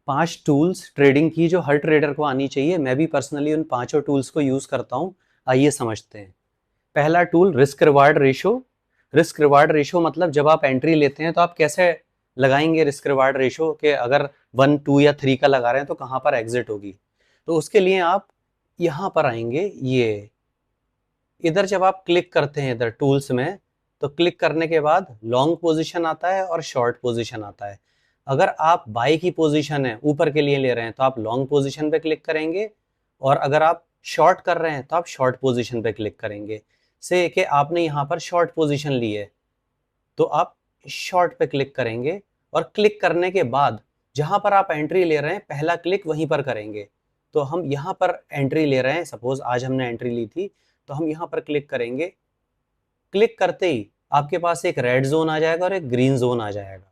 5 tools trading की जो हर trader को आनी चाहिए। मैं भी पर्सनली उन पांचों टूल्स को यूज करता हूं। आइए समझते हैं। पहला tool risk reward ratio. Risk reward ratio मतलब जब आप एंट्री लेते हैं तो आप कैसे लगाएंगे रिस्क रिवार्ड रेशो के अगर 1, 2 या 3 का लगा रहे हैं तो कहां पर एग्जिट होगी। तो उसके लिए आप यहां पर आएंगे। ये इधर जब आप क्लिक करते हैं इधर टूल्स में, तो क्लिक करने के बाद लॉन्ग पोजीशन आता है और शॉर्ट पोजीशन आता है। अगर आप बाई की पोजीशन है ऊपर के लिए ले रहे हैं तो आप लॉन्ग पोजीशन पे क्लिक करेंगे, और अगर आप शॉर्ट कर रहे हैं तो आप शॉर्ट पोजीशन पे क्लिक करेंगे। से कि आपने यहाँ पर शॉर्ट पोजीशन ली है तो आप शॉर्ट पे क्लिक करेंगे, और क्लिक करने के बाद जहां पर आप एंट्री ले रहे हैं पहला क्लिक वहीं पर करेंगे। तो हम यहाँ पर एंट्री ले रहे हैं, सपोज आज हमने एंट्री ली थी, तो हम यहाँ पर क्लिक करेंगे। क्लिक करते ही आपके पास एक रेड जोन आ जाएगा और एक ग्रीन जोन आ जाएगा।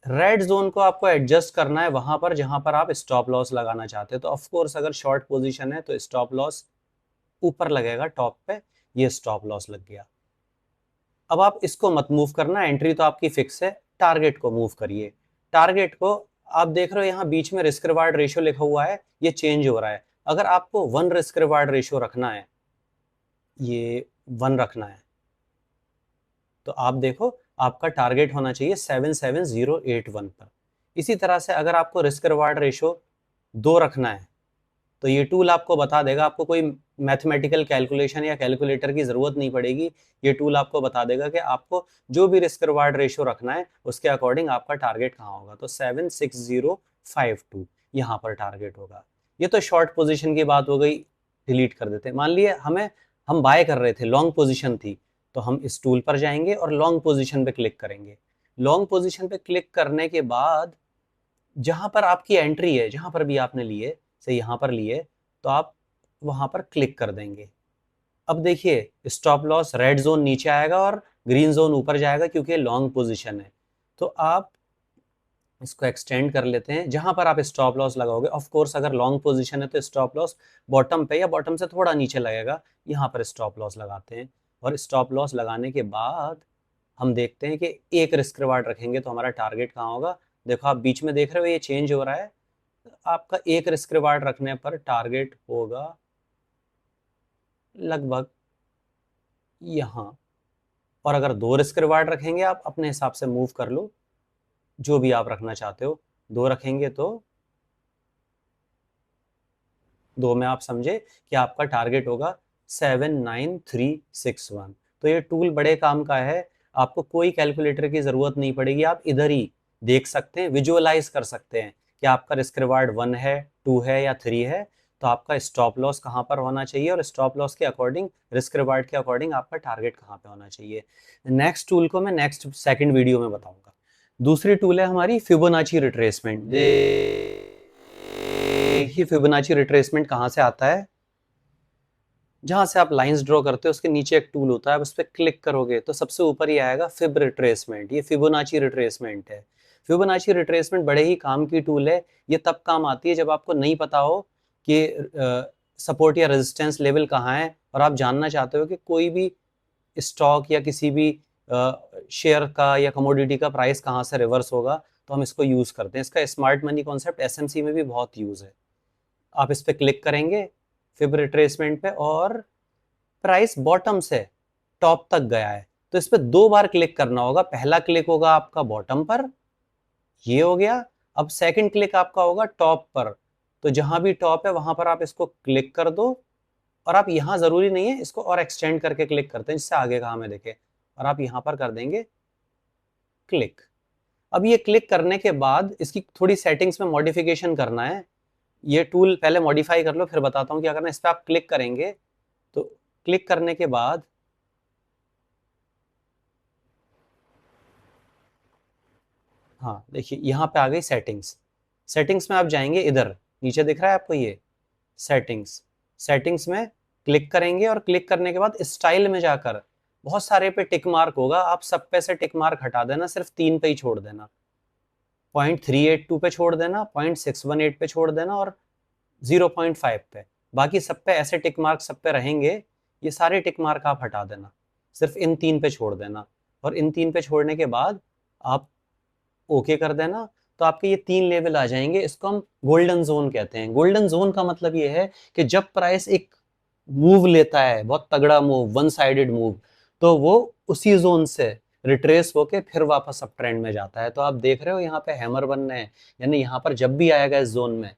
रेड जोन को आपको एडजस्ट करना है वहां पर जहां पर आप स्टॉप लॉस लगाना चाहते हैं। तो ऑफ कोर्स अगर शॉर्ट पोजीशन है तो स्टॉप लॉस ऊपर लगेगा टॉप पे। ये स्टॉप लॉस लग गया। अब आप इसको मत मूव करना, एंट्री तो आपकी फिक्स है। टारगेट को मूव करिए। टारगेट को आप देख रहे हो यहाँ बीच में रिस्क रिवार्ड रेशियो लिखा हुआ है, ये चेंज हो रहा है। अगर आपको 1 रिस्क रिवार्ड रेशियो रखना है, ये 1 रखना है, तो आप देखो आपका टारगेट होना चाहिए 77081 पर। इसी तरह से अगर आपको रिस्क रिवार्ड रेशियो 2 रखना है, तो ये टूल आपको बता देगा। आपको कोई मैथमेटिकल कैलकुलेशन या कैलकुलेटर की जरूरत नहीं पड़ेगी। ये टूल आपको बता देगा कि आपको जो भी रिस्क रिवार्ड रेशियो रखना है उसके अकॉर्डिंग आपका टारगेट कहाँ होगा। तो 76052 यहाँ पर टारगेट होगा। ये तो शॉर्ट पोजीशन की बात हो गई, डिलीट कर देते हैं। मान लिए हम बाय कर रहे थे, लॉन्ग पोजीशन थी, तो हम इस टूल पर जाएंगे और लॉन्ग पोजीशन पे क्लिक करेंगे। लॉन्ग पोजीशन पे क्लिक करने के बाद जहां पर आपकी एंट्री है, जहां पर भी आपने लिए से यहाँ पर लिए, तो आप वहां पर क्लिक कर देंगे। अब देखिए स्टॉप लॉस रेड जोन नीचे आएगा और ग्रीन जोन ऊपर जाएगा क्योंकि लॉन्ग पोजीशन है। तो आप इसको एक्सटेंड कर लेते हैं। जहां पर आप स्टॉप लॉस लगाओगे, ऑफ कोर्स अगर लॉन्ग पोजीशन है तो स्टॉप लॉस बॉटम पे या बॉटम से थोड़ा नीचे लगेगा, यहाँ पर स्टॉप लॉस लगाते हैं। और स्टॉप लॉस लगाने के बाद हम देखते हैं कि एक रिस्क रिवार्ड रखेंगे तो हमारा टारगेट कहाँ होगा। देखो आप बीच में देख रहे हो ये चेंज हो रहा है। आपका एक रिस्क रिवार्ड रखने पर टारगेट होगा लगभग यहाँ। और अगर 2 रिस्क रिवार्ड रखेंगे, आप अपने हिसाब से मूव कर लो, जो भी आप रखना चाहते हो। 2 रखेंगे तो 2 में आप समझे कि आपका टारगेट होगा 79361। तो ये टूल बड़े काम का है। आपको कोई कैलकुलेटर की जरूरत नहीं पड़ेगी। आप इधर ही देख सकते हैं, विजुअलाइज कर सकते हैं कि आपका रिस्क रिवार्ड 1 है, 2 है या 3 है, तो आपका स्टॉप लॉस कहाँ पर होना चाहिए, और स्टॉप लॉस के अकॉर्डिंग रिस्क रिवार्ड के अकॉर्डिंग आपका टारगेट कहाँ पे होना चाहिए। नेक्स्ट टूल को मैं नेक्स्ट सेकंड वीडियो में बताऊंगा। दूसरी टूल है हमारी फिबोनाची रिट्रेसमेंट। देखिए फिबोनाची रिट्रेसमेंट कहाँ से आता है। जहां से आप लाइंस ड्रॉ करते हो उसके नीचे एक टूल होता है, उस पर क्लिक करोगे तो सबसे ऊपर ही आएगा फिब रिट्रेसमेंट। ये फिबोनाची रिट्रेसमेंट है। फिबोनाची रिट्रेसमेंट बड़े ही काम की टूल है। ये तब काम आती है जब आपको नहीं पता हो कि सपोर्ट या रेजिस्टेंस लेवल कहाँ है, और आप जानना चाहते हो कि कोई भी स्टॉक या किसी भी शेयर का या कमोडिटी का प्राइस कहाँ से रिवर्स होगा। तो हम इसको यूज करते हैं। इसका स्मार्ट मनी कॉन्सेप्ट एसएमसी में भी बहुत यूज है। आप इस पर क्लिक करेंगे फिब रिट्रेसमेंट पे, और प्राइस बॉटम से टॉप तक गया है, तो इस पे 2 बार क्लिक करना होगा। पहला क्लिक होगा आपका बॉटम पर, ये हो गया। अब सेकंड क्लिक आपका होगा टॉप पर। तो जहां भी टॉप है वहां पर आप इसको क्लिक कर दो, और आप यहां जरूरी नहीं है, इसको और एक्सटेंड करके क्लिक करते हैं जिससे आगे का हमें देखे, और आप यहां पर कर देंगे क्लिक। अब ये क्लिक करने के बाद इसकी थोड़ी सेटिंग्स में मॉडिफिकेशन करना है। ये टूल पहले मॉडिफाई कर लो, फिर बताता हूँ क्या करना है। इस पर आप क्लिक करेंगे, तो क्लिक करने के बाद हाँ देखिए यहाँ पे आ गई सेटिंग्स। सेटिंग्स में आप जाएंगे, इधर नीचे दिख रहा है आपको ये सेटिंग्स। सेटिंग्स में क्लिक करेंगे, और क्लिक करने के बाद स्टाइल में जाकर बहुत सारे पे टिक मार्क होगा, आप सब पे से टिक मार्क हटा देना, सिर्फ 3 पे ही छोड़ देना। 0.382 पे छोड़ देना, 0.618 पे छोड़ देना, और 0.5 पे। बाकी सब पे ऐसे टिक मार्क सब पे रहेंगे। ये सारे टिक मार्क आप हटा देना, सिर्फ इन 3 पे छोड़ देना। और इन 3 पे छोड़ने के बाद आप ओके कर देना। तो आपके ये 3 लेवल आ जाएंगे। इसको हम गोल्डन जोन कहते हैं। गोल्डन जोन का मतलब ये है कि जब प्राइस एक मूव लेता है, बहुत तगड़ा मूव, वन साइडेड मूव, तो वो उसी जोन से रिट्रेस होके फिर वापस अप ट्रेंड में जाता है। तो आप देख रहे हो यहाँ पे हैमर बन रहे हैं, यानी यहाँ पर जब भी आएगा इस जोन में,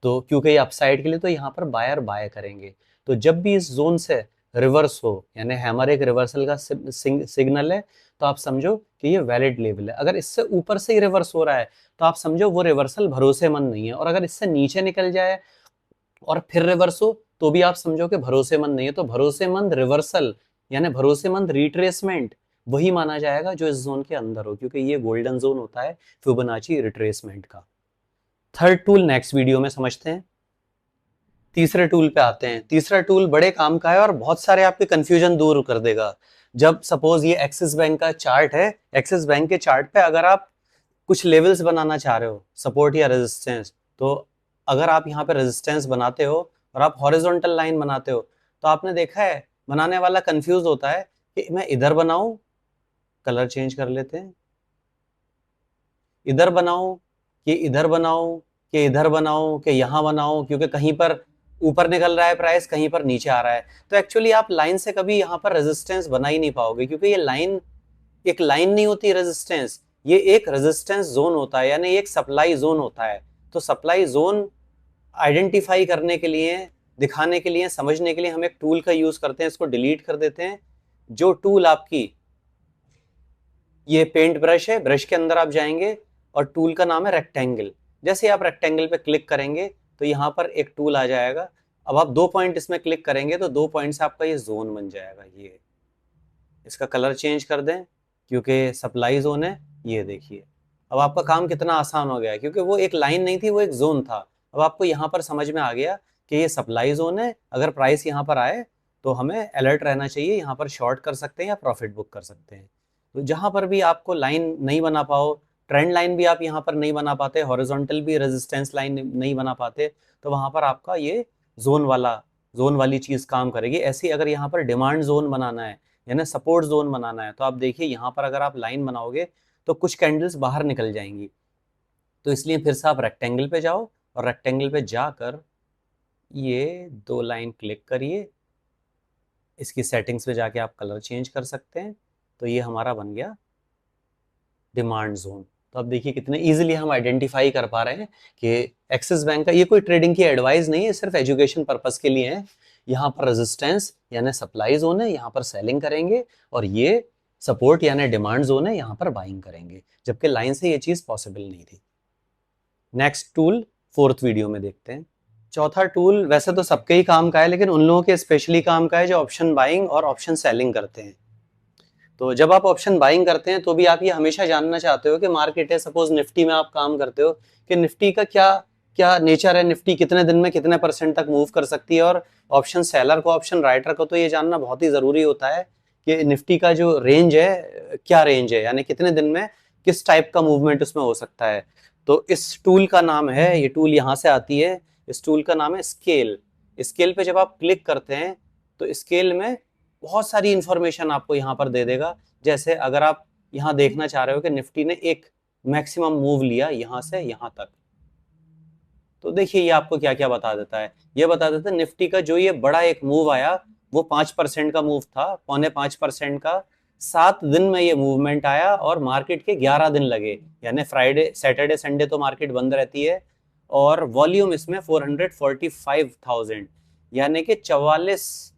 तो क्योंकि ये अपसाइड के लिए, तो यहाँ पर बायर बाय करेंगे। तो जब भी इस जोन से रिवर्स हो, यानी हैमर एक रिवर्सल का सिग्नल है, तो आप समझो कि ये वैलिड लेवल है। अगर इससे ऊपर से ही रिवर्स हो रहा है तो आप समझो वो रिवर्सल भरोसेमंद नहीं है। और अगर इससे नीचे निकल जाए और फिर रिवर्स हो तो भी आप समझो कि भरोसेमंद नहीं है। तो भरोसेमंद रिवर्सल यानी भरोसेमंद रिट्रेसमेंट वही माना जाएगा जो इस जोन के अंदर हो, क्योंकि ये गोल्डन जोन होता है फिबोनाची रिट्रेसमेंट का। थर्ड टूल नेक्स्ट वीडियो में समझते हैं। तीसरे टूल पे आते हैं। तीसरा टूल बड़े काम का है और बहुत सारे आपके कंफ्यूजन दूर कर देगा। जब सपोज ये एक्सिस बैंक का चार्ट है, एक्सिस बैंक के चार्ट पे अगर आप कुछ लेवल्स बनाना चाह रहे हो, सपोर्ट या रेजिस्टेंस, तो अगर आप यहाँ पे रेजिस्टेंस बनाते हो और आप हॉरिजॉन्टल लाइन बनाते हो, तो आपने देखा है बनाने वाला कंफ्यूज होता है कि मैं इधर बनाऊं, कलर चेंज कर लेते हैं, इधर बनाऊं कि इधर बनाऊं कि इधर बनाऊं कि यहाँ बनाऊं, क्योंकि कहीं पर ऊपर निकल रहा है प्राइस, कहीं पर नीचे आ रहा है। तो एक्चुअली आप लाइन से कभी यहाँ पर रेजिस्टेंस बना ही नहीं पाओगे, क्योंकि ये लाइन एक लाइन नहीं होती रेजिस्टेंस, ये एक रेजिस्टेंस जोन होता है, यानी एक सप्लाई जोन होता है। तो सप्लाई जोन आइडेंटिफाई करने के लिए, दिखाने के लिए, समझने के लिए हम एक टूल का यूज करते हैं। इसको डिलीट कर देते हैं। जो टूल आपकी ये पेंट ब्रश है, ब्रश के अंदर आप जाएंगे और टूल का नाम है रेक्टेंगल। जैसे आप रेक्टेंगल पे क्लिक करेंगे तो यहाँ पर एक टूल आ जाएगा। अब आप 2 पॉइंट इसमें क्लिक करेंगे तो 2 पॉइंट से आपका ये जोन बन जाएगा। ये इसका कलर चेंज कर दें क्योंकि सप्लाई जोन है। ये देखिए अब आपका काम कितना आसान हो गया है, क्योंकि वो एक लाइन नहीं थी, वो एक जोन था। अब आपको यहाँ पर समझ में आ गया कि ये सप्लाई जोन है। अगर प्राइस यहाँ पर आए तो हमें अलर्ट रहना चाहिए, यहाँ पर शॉर्ट कर सकते हैं या प्रॉफिट बुक कर सकते हैं। तो जहां पर भी आपको लाइन नहीं बना पाओ, ट्रेंड लाइन भी आप यहाँ पर नहीं बना पाते, हॉरिजॉन्टल भी रेजिस्टेंस लाइन नहीं बना पाते, तो वहां पर आपका ये जोन वाली चीज काम करेगी। ऐसे अगर यहाँ पर डिमांड जोन बनाना है यानी सपोर्ट जोन बनाना है, तो आप देखिए यहाँ पर अगर आप लाइन बनाओगे तो कुछ कैंडल्स बाहर निकल जाएंगी। तो इसलिए फिर से आप रेक्टेंगल पे जाओ और रेक्टेंगल पे जाकर ये 2 लाइन क्लिक करिए। इसकी सेटिंग्स पे जाके आप कलर चेंज कर सकते हैं। तो ये हमारा बन गया डिमांड जोन। तो अब देखिए कितने इजीली हम आइडेंटिफाई कर पा रहे हैं कि एक्सिस बैंक का ये कोई ट्रेडिंग की एडवाइस नहीं है, सिर्फ एजुकेशन पर्पस के लिए है। यहाँ पर रेजिस्टेंस यानी सप्लाई जोन है, यहाँ पर सेलिंग करेंगे, और ये सपोर्ट यानी डिमांड जोन है, यहाँ पर बाइंग करेंगे, जबकि लाइन से ये चीज पॉसिबल नहीं थी। नेक्स्ट टूल फोर्थ वीडियो में देखते हैं। चौथा टूल वैसे तो सबके ही काम का है, लेकिन उन लोगों के स्पेशली काम का है जो ऑप्शन बाइंग और ऑप्शन सेलिंग करते हैं। तो जब आप ऑप्शन बाइंग करते हैं तो भी आप ये हमेशा जानना चाहते हो कि मार्केट है, सपोज निफ्टी में आप काम करते हो, कि निफ्टी का क्या क्या नेचर है, निफ्टी कितने दिन में कितने परसेंट तक मूव कर सकती है। और ऑप्शन सेलर को, ऑप्शन राइटर को तो ये जानना बहुत ही जरूरी होता है कि निफ्टी का जो रेंज है क्या रेंज है, यानी कितने दिन में किस टाइप का मूवमेंट उसमें हो सकता है। तो इस टूल का नाम है, ये टूल यहाँ से आती है, इस टूल का नाम है स्केल। स्केल पे जब आप क्लिक करते हैं तो स्केल में बहुत सारी इंफॉर्मेशन आपको यहाँ पर दे देगा। जैसे अगर आप यहाँ देखना चाह रहे हो कि निफ्टी ने एक मैक्सिमम मूव लिया यहाँ से यहाँ तक, तो देखिए ये आपको क्या क्या बता देता है। ये बता देता है निफ्टी का जो ये बड़ा एक मूव आया वो 5% का मूव था, 4.25% का। 7 दिन में ये मूवमेंट आया और मार्केट के 11 दिन लगे, यानी फ्राइडे सैटरडे संडे तो मार्केट बंद रहती है। और वॉल्यूम इसमें 445,000 यानी कि 44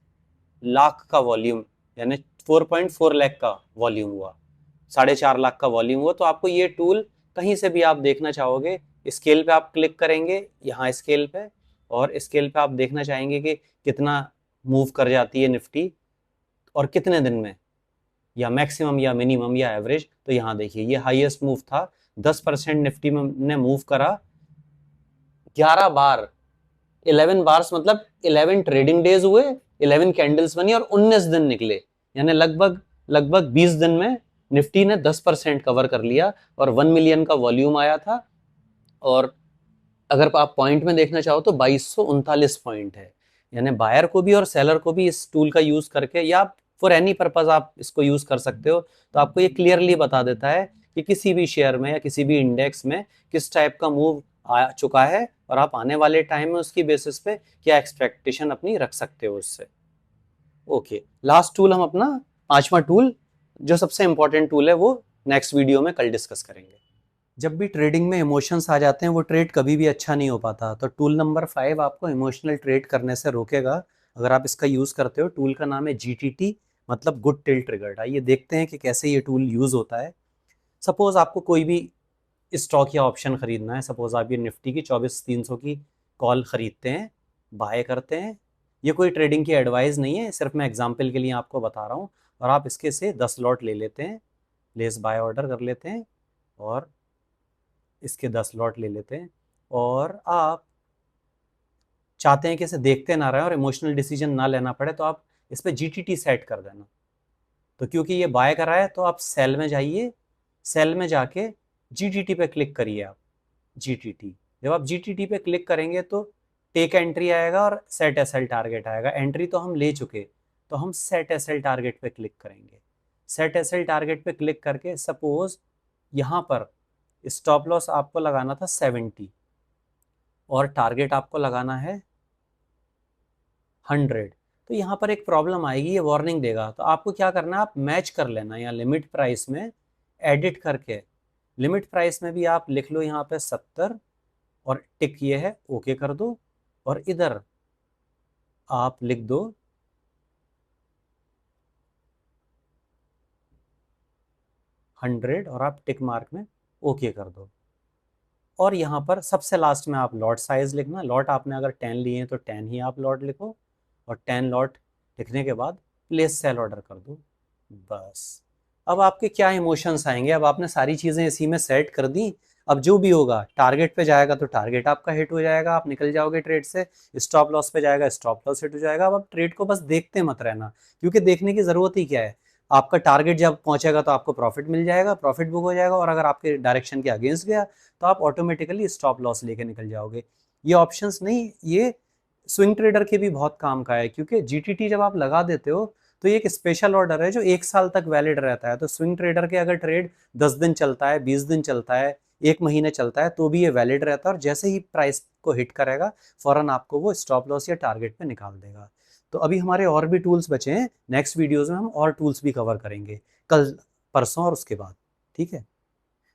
लाख का वॉल्यूम, यानी 4.4 लाख का वॉल्यूम हुआ, 4.5 लाख का वॉल्यूम हुआ। तो आपको ये टूल कहीं से भी आप देखना चाहोगे, स्केल पे आप क्लिक करेंगे, यहाँ स्केल पे, और स्केल पे आप देखना चाहेंगे कि कितना मूव कर जाती है निफ्टी और कितने दिन में, या मैक्सिमम या मिनिमम या एवरेज। तो यहाँ देखिए ये हाईएस्ट मूव था, 10% निफ्टी में ने मूव करा 11 बार, 11 बार्स मतलब 11 ट्रेडिंग डेज हुए, 11 कैंडल्स बनी और 19 दिन निकले, यानी लगभग 20 दिन में निफ्टी ने 10% कवर कर लिया और 1 मिलियन का वॉल्यूम आया था। और अगर आप पॉइंट में देखना चाहो तो 2239 पॉइंट है। यानी बायर को भी और सेलर को भी इस टूल का यूज करके, या फॉर एनी पर्पज आप इसको यूज कर सकते हो। तो आपको ये क्लियरली बता देता है कि किसी भी शेयर में या किसी भी इंडेक्स में किस टाइप का मूव आ चुका है और आप आने वाले टाइम में उसकी बेसिस पे क्या एक्सपेक्टेशन अपनी रख सकते हो उससे। ओके, लास्ट टूल हम अपना 5वां टूल जो सबसे इंपॉर्टेंट टूल है वो नेक्स्ट वीडियो में कल डिस्कस करेंगे। जब भी ट्रेडिंग में इमोशंस आ जाते हैं वो ट्रेड कभी भी अच्छा नहीं हो पाता, तो टूल नंबर 5 आपको इमोशनल ट्रेड करने से रोकेगा अगर आप इसका यूज करते हो। टूल का नाम है GTT, मतलब गुड टिल ट्रिगर्ड। आइए देखते हैं कि कैसे ये टूल यूज होता है। सपोज आपको कोई भी स्टॉक या ऑप्शन खरीदना है, सपोज आप ये निफ्टी की 24,300 की कॉल खरीदते हैं, बाय करते हैं। ये कोई ट्रेडिंग की एडवाइस नहीं है, सिर्फ मैं एग्जांपल के लिए आपको बता रहा हूँ। और आप इसके से 10 लॉट ले लेते हैं, प्लेस बाय ऑर्डर कर लेते हैं और इसके 10 लॉट ले लेते हैं, और आप चाहते हैं कि इसे देखते ना रहे और इमोशनल डिसीजन ना लेना पड़े, तो आप इस पर GTT सेट कर देना। तो क्योंकि ये बाय करा है तो आप सेल में जाइए, सेल में जाके GTT पे क्लिक करिए आप। GTT, जब आप GTT पे क्लिक करेंगे तो टेक एंट्री आएगा और सेट एसएल टारगेट आएगा। एंट्री तो हम ले चुके, तो हम सेट एसएल टारगेट पे क्लिक करेंगे। सेट एसएल टारगेट पे क्लिक करके सपोज यहाँ पर स्टॉप लॉस आपको लगाना था 70 और टारगेट आपको लगाना है 100। तो यहाँ पर एक प्रॉब्लम आएगी, ये वार्निंग देगा, तो आपको क्या करना है, आप मैच कर लेना या लिमिट प्राइस में एडिट करके, लिमिट प्राइस में भी आप लिख लो यहाँ पे 70 और टिक ये है, ओके कर दो, और इधर आप लिख दो 100 और आप टिक मार्क में ओके कर दो। और यहाँ पर सबसे लास्ट में आप लॉट साइज लिखना। लॉट आपने अगर 10 लिए हैं तो 10 ही आप लॉट लिखो, और 10 लॉट लिखने के बाद प्लेस सेल ऑर्डर कर दो। बस, अब आपके क्या इमोशंस आएंगे, अब आपने सारी चीज़ें इसी में सेट कर दी। अब जो भी होगा, टारगेट पे जाएगा तो टारगेट आपका हिट हो जाएगा, आप निकल जाओगे ट्रेड से। स्टॉप लॉस पे जाएगा, स्टॉप लॉस हिट हो जाएगा। अब आप ट्रेड को बस देखते मत रहना, क्योंकि देखने की ज़रूरत ही क्या है। आपका टारगेट जब पहुंचेगा तो आपको प्रॉफिट मिल जाएगा, प्रॉफिट बुक हो जाएगा, और अगर आपके डायरेक्शन के अगेंस्ट गया तो आप ऑटोमेटिकली स्टॉप लॉस लेके निकल जाओगे। ये ऑप्शंस नहीं, ये स्विंग ट्रेडर के भी बहुत काम का है, क्योंकि GTT जब आप लगा देते हो तो ये एक स्पेशल ऑर्डर है जो 1 साल तक वैलिड रहता है। तो स्विंग ट्रेडर के अगर ट्रेड 10 दिन चलता है, 20 दिन चलता है, 1 महीने चलता है, तो भी ये वैलिड रहता है, और जैसे ही प्राइस को हिट करेगा फौरन आपको वो स्टॉप लॉस या टारगेट पे निकाल देगा। तो अभी हमारे और भी टूल्स बचे हैं, नेक्स्ट वीडियोस में हम और टूल्स भी कवर करेंगे, कल, परसों और उसके बाद। ठीक है,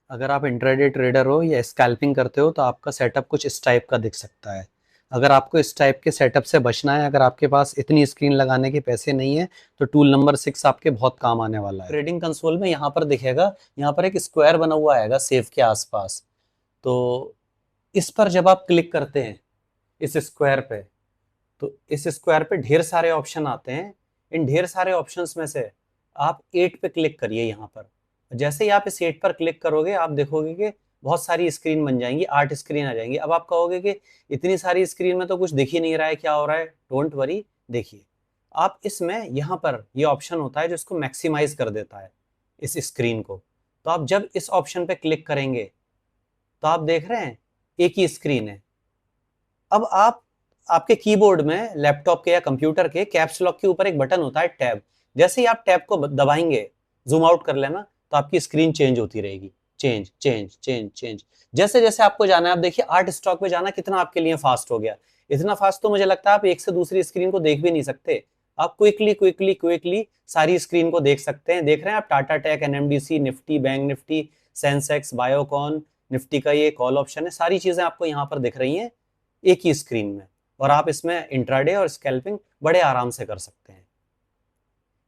अगर आप इंट्राडे ट्रेडर हो या स्कैल्पिंग करते हो तो आपका सेटअप कुछ इस टाइप का दिख सकता है। अगर आपको इस टाइप के सेटअप से बचना है, अगर आपके पास इतनी स्क्रीन लगाने के पैसे नहीं है, तो टूल नंबर 6 आपके बहुत काम आने वाला है। ट्रेडिंग कंसोल में यहाँ पर दिखेगा, यहाँ पर एक स्क्वायर बना हुआ आएगा सेव के आसपास। तो इस पर जब आप क्लिक करते हैं, इस स्क्वायर पे, तो इस स्क्वायर पे ढेर सारे ऑप्शन आते हैं। इन ढेर सारे ऑप्शंस में से आप 8 पे क्लिक करिए। यहाँ पर जैसे ही आप इस 8 पर क्लिक करोगे, आप देखोगे कि बहुत सारी स्क्रीन बन जाएंगी, 8 स्क्रीन आ जाएंगी। अब आप कहोगे कि इतनी सारी स्क्रीन में तो कुछ दिख ही नहीं रहा है, क्या हो रहा है। डोंट वरी, देखिए आप इसमें यहाँ पर ये ऑप्शन होता है जो इसको मैक्सिमाइज कर देता है, इस स्क्रीन को। तो आप जब इस ऑप्शन पे क्लिक करेंगे तो आप देख रहे हैं एक ही स्क्रीन है। अब आप आपके कीबोर्ड में, लैपटॉप के या कंप्यूटर के कैप्स लॉक के ऊपर एक बटन होता है टैब। जैसे ही आप टैब को दबाएंगे, जूम आउट कर लेना, तो आपकी स्क्रीन चेंज होती रहेगी, चेंज चेंज चेंज चेंज। जैसे जैसे आपको जाना है, आप देखिए 8 स्टॉक पे जाना कितना आपके लिए फास्ट हो गया। इतना फास्ट तो मुझे लगता है आप एक से दूसरी स्क्रीन को देख भी नहीं सकते। आप क्विकली क्विकली क्विकली सारी स्क्रीन को देख सकते हैं। देख रहे हैं आप Tata Tech, NMDC, Nifty, Bank Nifty, Sensex, Biocon, Nifty का ये कॉल ऑप्शन है, सारी चीजें आपको यहाँ पर दिख रही हैं एक ही स्क्रीन में। और आप इसमें इंट्राडे और स्कैल्पिंग बड़े आराम से कर सकते हैं।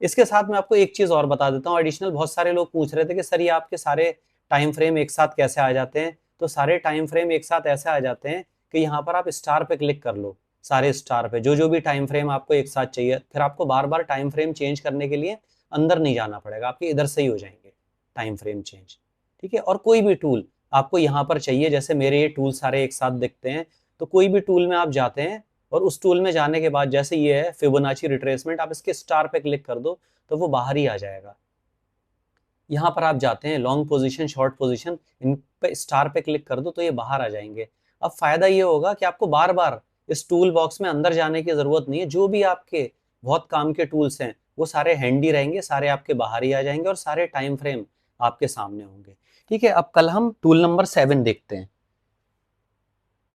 इसके साथ मैं आपको एक चीज और बता देता हूँ एडिशनल। बहुत सारे लोग पूछ रहे थे कि सर ये आपके सारे टाइम फ्रेम एक साथ कैसे आ जाते हैं। तो सारे टाइम फ्रेम एक साथ ऐसे आ जाते हैं कि यहाँ पर आप स्टार पे क्लिक कर लो, सारे स्टार पे जो जो भी टाइम फ्रेम आपको एक साथ चाहिए। फिर आपको बार बार टाइम फ्रेम चेंज करने के लिए अंदर नहीं जाना पड़ेगा, आपके इधर से ही हो जाएंगे टाइम फ्रेम चेंज। ठीक है, और कोई भी टूल आपको यहाँ पर चाहिए, जैसे मेरे ये टूल सारे एक साथ दिखते हैं, तो कोई भी टूल में आप जाते हैं और उस टूल में जाने के बाद, जैसे ये है फिबोनाची रिट्रेसमेंट, आप इसके स्टार पे क्लिक कर दो तो वो बाहर ही आ जाएगा। यहाँ पर आप जाते हैं लॉन्ग पोजीशन, शॉर्ट पोजीशन, इन पे स्टार पे क्लिक कर दो तो ये बाहर आ जाएंगे। अब फायदा ये होगा कि आपको बार बार इस टूल बॉक्स में अंदर जाने की जरूरत नहीं है। जो भी आपके बहुत काम के टूल्स हैं वो सारे हैंडी रहेंगे, सारे आपके बाहर ही आ जाएंगे और सारे टाइम फ्रेम आपके सामने होंगे। ठीक है, अब कल हम टूल नंबर 7 देखते हैं।